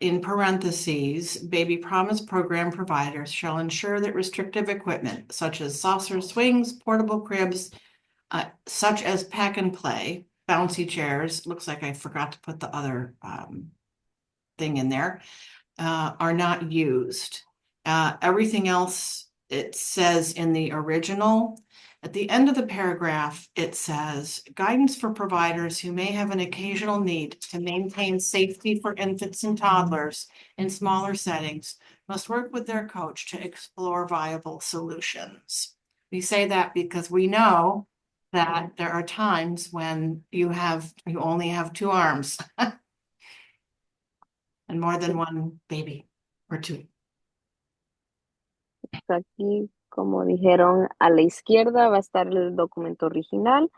in parentheses, baby promise program providers shall ensure that restrictive equipment such as saucer swings, portable cribs, such as pack and play, bouncy chairs, looks like I forgot to put the other thing in there, are not used. Everything else, it says in the original. At the end of the paragraph, it says, guidance for providers who may have an occasional need to maintain safety for infants and toddlers in smaller settings must work with their coach to explore viable solutions. We say that because we know that there are times when you only have two arms and more than one baby or two. Aquí, como dijeron, a la izquierda va a estar el documento original.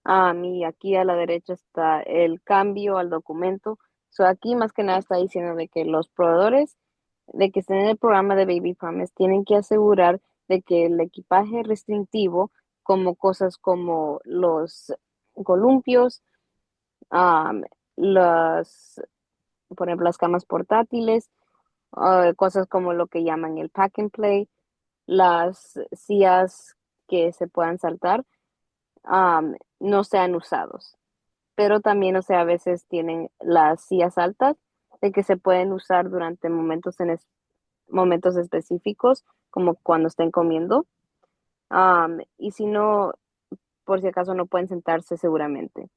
Y aquí a la derecha está el cambio al documento. So aquí más que nada está diciendo de que los proveedores de que estén en el programa de Baby Promise tienen que asegurar de que el equipaje restrictivo, como cosas como los columpios, las, por ejemplo, las camas portátiles, cosas como lo que llaman el pack and play, las sillas que se puedan saltar, no sean usados. Pero también, o sea, a veces tienen las sillas altas de que se pueden usar durante momentos específicos, como cuando estén comiendo. Y si no, por si acaso no pueden sentarse seguramente.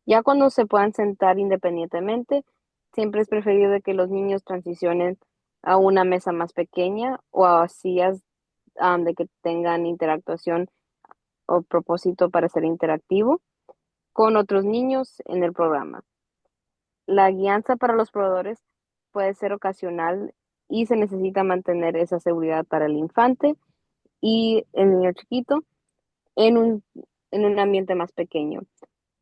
Ya cuando se puedan sentar independientemente, siempre es preferido de que los niños transicionen a una mesa más pequeña o a sillas de que tengan interactuación o propósito para ser interactivo con otros niños en el programa. La guianza para los proveedores puede ser ocasional y se necesita mantener esa seguridad para el infante y el niño chiquito en un ambiente más pequeño.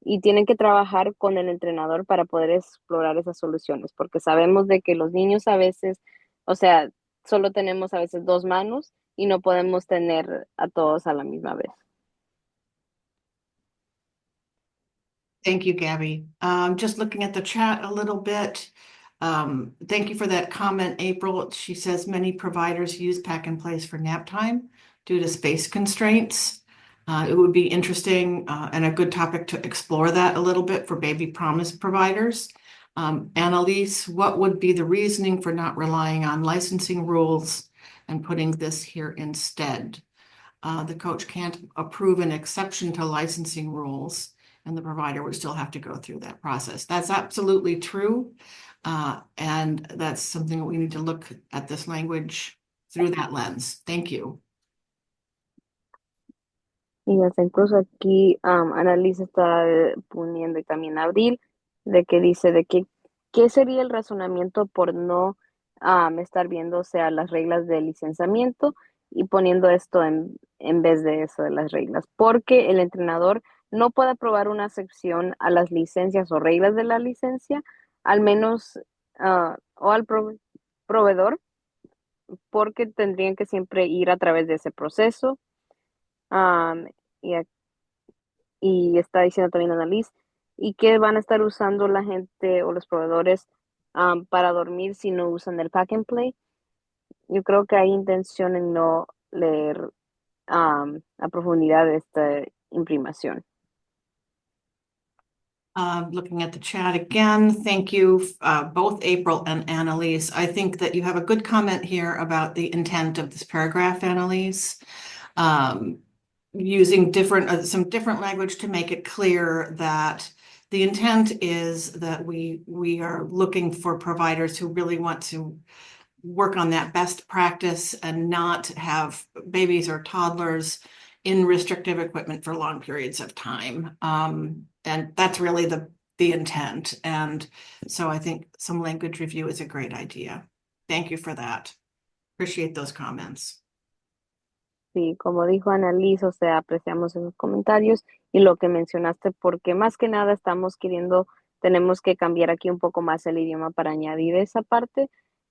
Y tienen que trabajar con el entrenador para poder explorar esas soluciones, porque sabemos de que los niños a veces, o sea, solo tenemos a veces dos manos y no podemos tener a todos a la misma vez. Thank you, Gabby. Just looking at the chat a little bit. Thank you for that comment, April. She says many providers use pack and plays for nap time due to space constraints. It would be interesting and a good topic to explore that a little bit for baby promise providers. Annalise, what would be the reasoning for not relying on licensing rules and putting this here instead? The coach can't approve an exception to licensing rules, and the provider would still have to go through that process. That's absolutely true. And that's something that we need to look at this language through that lens. Thank you. Y hasta incluso aquí Annalise está poniendo y también Abril de que dice de que qué sería el razonamiento por no estar viendo, o sea, las reglas de licenciamiento y poniendo esto en vez de eso de las reglas, porque el entrenador no puede aprobar una excepción a las licencias o reglas de la licencia, al menos o al proveedor, porque tendrían que siempre ir a través de ese proceso. Y, y está diciendo también Annalise, y que van a estar usando la gente o los proveedores para dormir si no usan el pack and play. Yo creo que hay intención en no leer a profundidad esta imprimación. Looking at the chat again, thank you, both April and Annalise. I think that you have a good comment here about the intent of this paragraph, Annalise. Using some different language to make it clear that the intent is that we are looking for providers who really want to work on that best practice and not have babies or toddlers in restrictive equipment for long periods of time. And that's really the intent. And so I think some language review is a great idea. Thank you for that. Appreciate those comments. Sí, como dijo Annalise, o sea, apreciamos esos comentarios y lo que mencionaste, porque más que nada tenemos que cambiar aquí un poco más el idioma para añadir esa parte,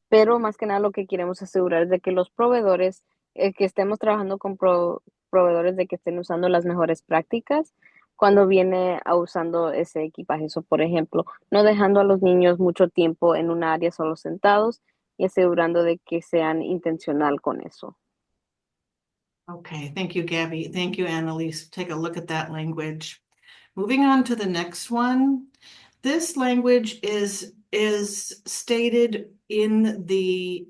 pero más que nada lo que queremos asegurar es de que los proveedores, que estemos trabajando con proveedores de que estén usando las mejores prácticas cuando viene a usando ese equipaje. So, por ejemplo, no dejando a los niños mucho tiempo en un área solo sentados y asegurando de que sean intencional con eso. Okay, thank you, Gabby. Thank you, Annalise. Take a look at that language. Moving on to the next one. This language is stated in the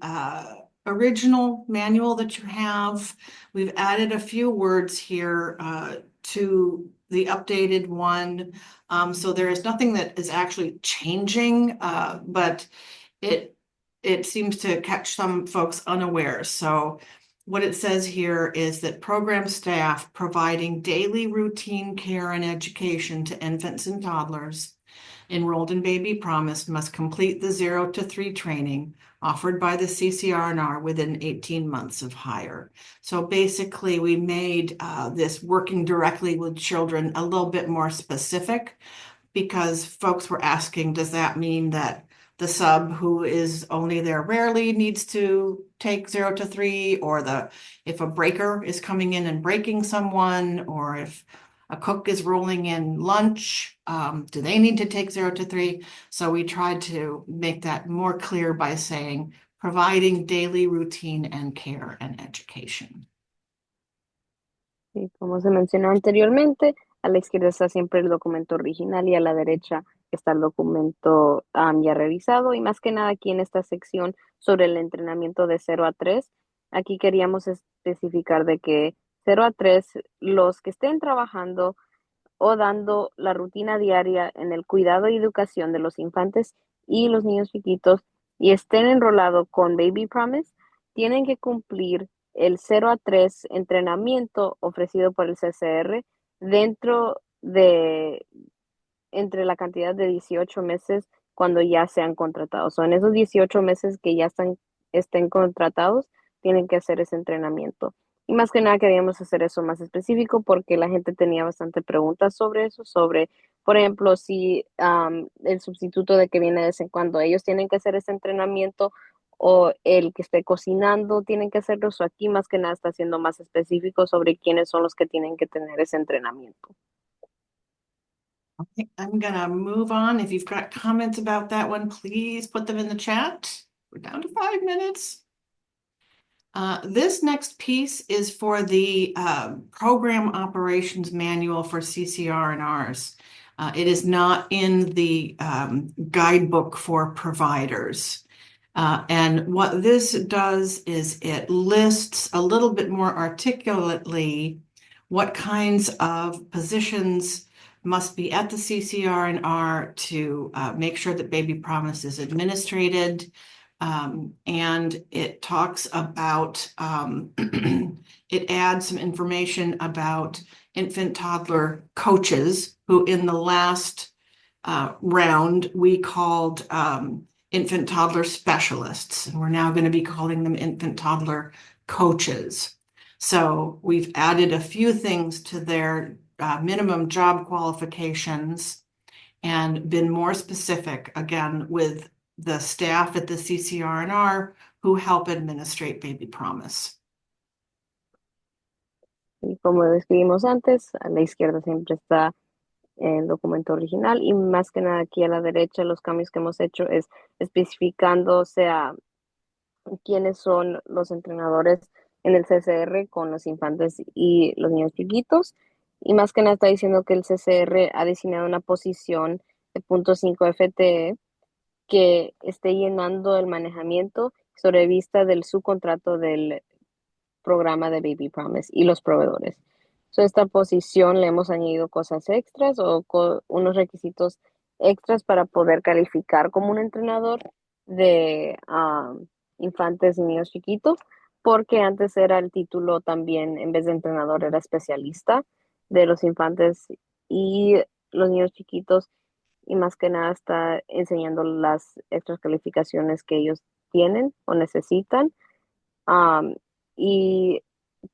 original manual that you have. We've added a few words here to the updated one. So there is nothing that is actually changing, but it seems to catch some folks unawares. So what it says here is that program staff providing daily routine care and education to infants and toddlers enrolled in Baby Promise must complete the 0 to 3 training offered by the CCR&R within 18 months of hire. So basically, we made this working directly with children a little bit more specific, because folks were asking, does that mean that the sub who is only there rarely needs to take 0 to 3, or if a breaker is coming in and breaking someone, or if a cook is rolling in lunch, do they need to take 0 to 3? So we tried to make that more clear by saying providing daily routine and care and education. Y como se mencionó anteriormente, a la izquierda está siempre el documento original y a la derecha está el documento ya revisado. Y más que nada aquí en esta sección sobre el entrenamiento de 0 a 3, aquí queríamos especificar de que 0 a 3, los que estén trabajando o dando la rutina diaria en el cuidado y educación de los infantes y los niños chiquitos y estén enrolados con Baby Promise, tienen que cumplir el 0 a 3 entrenamiento ofrecido por el CCR dentro de entre la cantidad de 18 meses cuando ya sean contratados. O en esos 18 meses que ya estén contratados, tienen que hacer ese entrenamiento. Y más que nada queríamos hacer eso más específico porque la gente tenía bastante preguntas sobre eso, sobre, por ejemplo, si el sustituto de que viene de vez en cuando ellos tienen que hacer ese entrenamiento o el que esté cocinando tienen que hacerlo. So aquí más que nada está siendo más específico sobre quiénes son los que tienen que tener ese entrenamiento. Okay, I'm gonna move on. If you've got comments about that one, please put them in the chat. We're down to 5 minutes. This next piece is for the program operations manual for CCR&Rs. It is not in the guidebook for providers. And what this does is it lists a little bit more articulately what kinds of positions must be at the CCR&R to make sure that Baby Promise is administrated. And it talks about, it adds some information about infant toddler coaches, who in the last round we called infant toddler specialists, and we're now going to be calling them infant toddler coaches. So we've added a few things to their minimum job qualifications and been more specific, again, with the staff at the CCR&R who help administrate Baby Promise. Y como describimos antes, a la izquierda siempre está el documento original y más que nada aquí a la derecha los cambios que hemos hecho es especificando, o sea, quiénes son los entrenadores en el CCR con los infantes y los niños chiquitos. Y más que nada está diciendo que el CCR ha diseñado una posición de .5 FTE que esté llenando el manejamiento sobre vista del subcontrato del programa de Baby Promise y los proveedores. So, esta posición le hemos añadido cosas extras o unos requisitos extras para poder calificar como un entrenador de infantes y niños chiquitos, porque antes era el título también, en vez de entrenador, era especialista de los infantes y los niños chiquitos, y más que nada está enseñando las extras calificaciones que ellos tienen o necesitan. Y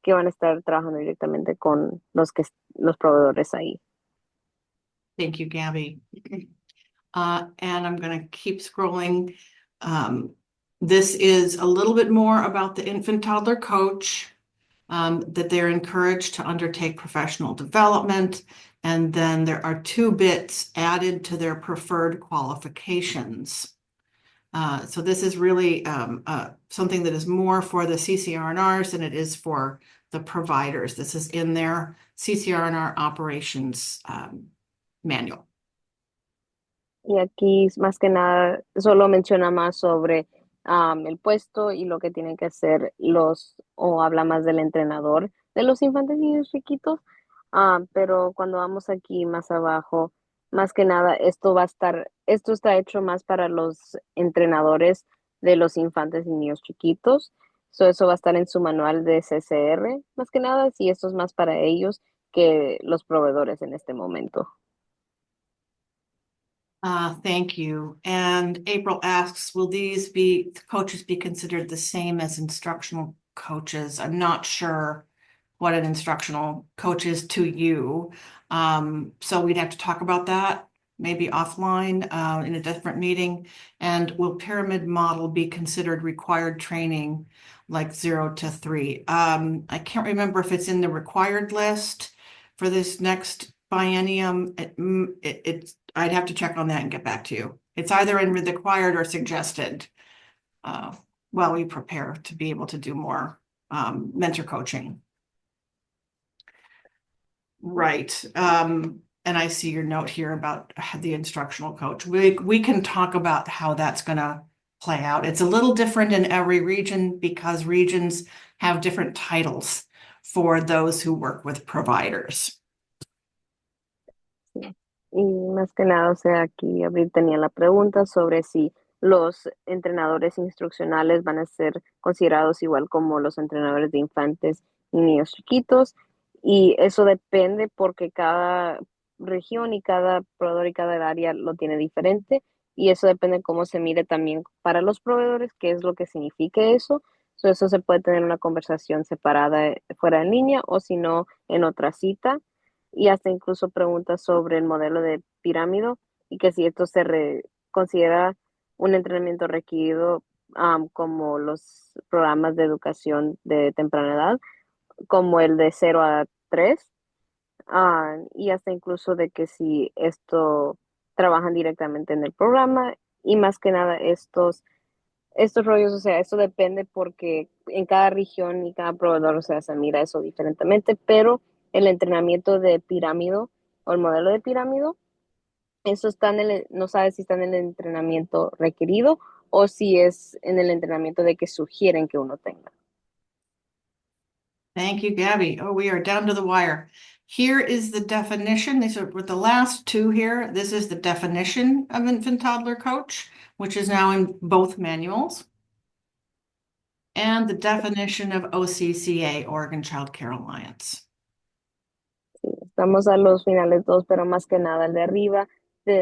que van a estar trabajando directamente con los proveedores ahí. Thank you, Gabby. And I'm going to keep scrolling. This is a little bit more about the infant toddler coach, that they're encouraged to undertake professional development, And then there are 2 bits added to their preferred qualifications. So this is really something that is more for the CCR&Rs than it is for the providers. This is in their CCR&R operations manual. Y aquí más que nada solo menciona más sobre el puesto y lo que tienen que hacer o habla más del entrenador de los infantes y niños chiquitos. Pero cuando vamos aquí más abajo, más que nada esto está hecho más para los entrenadores de los infantes y niños chiquitos. Eso va a estar en su manual de CCR, más que nada, si esto es más para ellos que los proveedores en este momento. Thank you. And April asks, will these coaches be considered the same as instructional coaches? I'm not sure what an instructional coach is to you. So we'd have to talk about that maybe offline in a different meeting. And will pyramid model be considered required training like 0 to 3? I can't remember if it's in the required list for this next biennium. I'd have to check on that and get back to you. It's either in required or suggested while we prepare to be able to do more mentor coaching. Right. And I see your note here about the instructional coach. We can talk about how that's going to play out. It's a little different in every region because regions have different titles for those who work with providers. Y más que nada, o sea, aquí Abril tenía la pregunta sobre si los entrenadores instruccionales van a ser considerados igual como los entrenadores de infantes y niños chiquitos. Y eso depende porque cada región y cada proveedor y cada área lo tiene diferente. Y eso depende de cómo se mire también para los proveedores, qué es lo que signifique eso. Eso se puede tener una conversación separada fuera en línea o si no en otra cita y hasta incluso preguntas sobre el modelo de pirámido y que si esto considera un entrenamiento requerido como los programas de educación de temprana edad, como el de 0 a 3, y hasta incluso de que si esto trabajan directamente en el programa y más que nada estos rollos, o sea, esto depende porque en cada región y cada proveedor, o sea, se mira eso diferentemente, pero el entrenamiento de pirámido o el modelo de pirámido, eso está no sabes si está en el entrenamiento requerido o si es en el entrenamiento de que sugieren que uno tenga. Thank you, Gabby. Oh, we are down to the wire. Here is the definition. These are with the last 2 here. This is the definition of infant toddler coach, which is now in both manuals. And the definition of OCCA, Oregon Child Care Alliance. Sí, estamos a los finales 2, pero más que nada el de arriba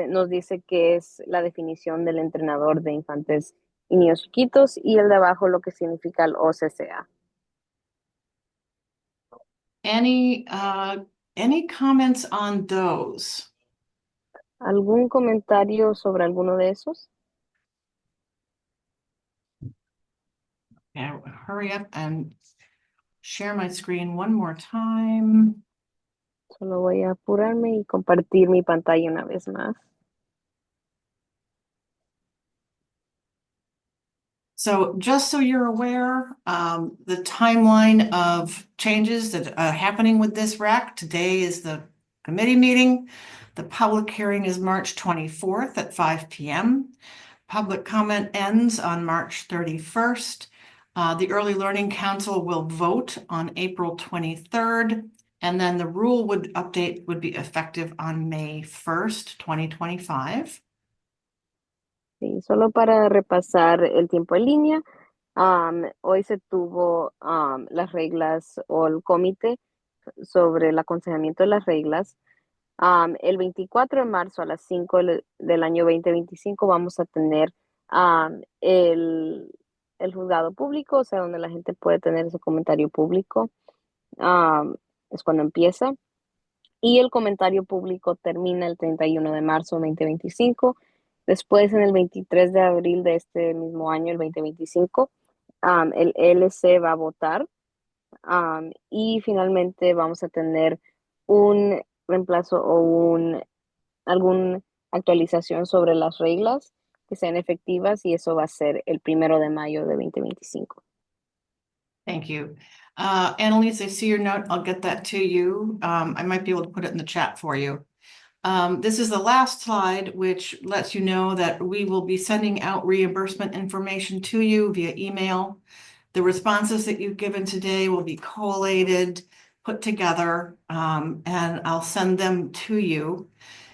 nos dice que es la definición del entrenador de infantes y niños chiquitos y el de abajo lo que significa el OCCA. Any comments on those? ¿Algún comentario sobre alguno de esos? Yeah, hurry up and share my screen one more time. Solo voy a apurarme y compartir mi pantalla una vez más. So just so you're aware, the timeline of changes that are happening with this RAC, today is the committee meeting. The public hearing is March 24th at 5 p.m. Public comment ends on March 31st. The Early Learning Council will vote on April 23rd, and then the rule update would be effective on May 1st, 2025. Sí, solo para repasar el tiempo en línea, hoy se tuvo las reglas o el comité sobre el aconsejamiento de las reglas. El 24 de marzo a las 5 del año 2025 vamos a tener el juzgado público, o sea, donde la gente puede tener ese comentario público. Es cuando empieza. Y el comentario público termina el 31 de marzo 2025. Después, en el 23 de abril de este mismo año, el 2025, el LC va a votar y finalmente vamos a tener un reemplazo o alguna actualización sobre las reglas que sean efectivas y eso va a ser el 1 de mayo de 2025. Thank you. Annalise, I see your note. I'll get that to you. I might be able to put it in the chat for you. This is the last slide, which lets you know that we will be sending out reimbursement information to you via email. The responses that you've given today will be collated, put together, and I'll send them to you,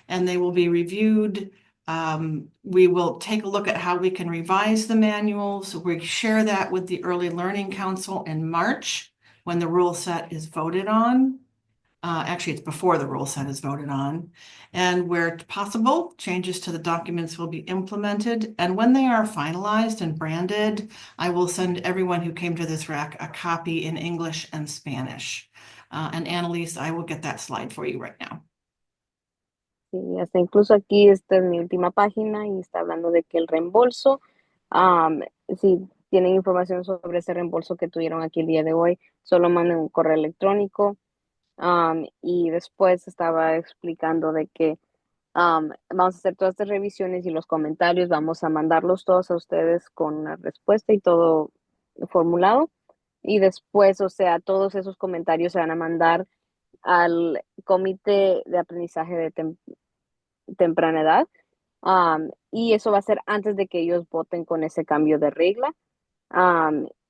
and they will be reviewed. We will take a look at how we can revise the manuals. We share that with the Early Learning Council in March when the rule set is voted on. Actually, it's before the rule set is voted on. And where possible, changes to the documents will be implemented. And when they are finalized and branded, I will send everyone who came to this RAC a copy in English and Spanish. And Annalise, I will get that slide for you right now. Sí, hasta incluso aquí esta es mi última página y está hablando de que el reembolso, si tienen información sobre ese reembolso que tuvieron aquí el día de hoy, solo manden un correo electrónico. Y después estaba explicando de que vamos a hacer todas estas revisiones y los comentarios, vamos a mandarlos todos a ustedes con una respuesta y todo formulado. Y después, o sea, todos esos comentarios se van a mandar al comité de aprendizaje de temprana edad. Y eso va a ser antes de que ellos voten con ese cambio de regla.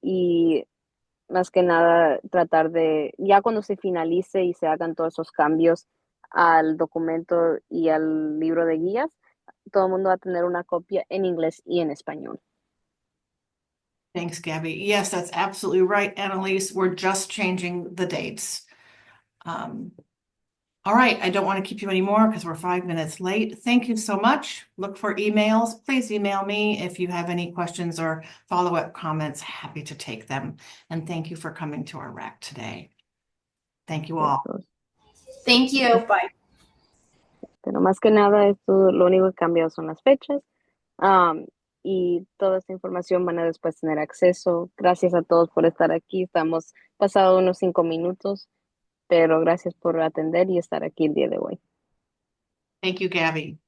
Y más que nada tratar de, ya cuando se finalice y se hagan todos esos cambios al documento y al libro de guías, todo el mundo va a tener una copia en inglés y en español. Thanks, Gabby. Yes, that's absolutely right, Annalise. We're just changing the dates. All right, I don't want to keep you anymore because we're 5 minutes late. Thank you so much. Look for emails. Please email me if you have any questions or follow-up comments. Happy to take them. And thank you for coming to our RAC today. Thank you all. Thank you. Bye. Pero más que nada, esto lo único que cambia son las fechas. Y toda esta información van a después tener acceso. Gracias a todos por estar aquí. Estamos pasado unos 5 minutos, pero gracias por atender y estar aquí el día de hoy. Thank you, Gabby.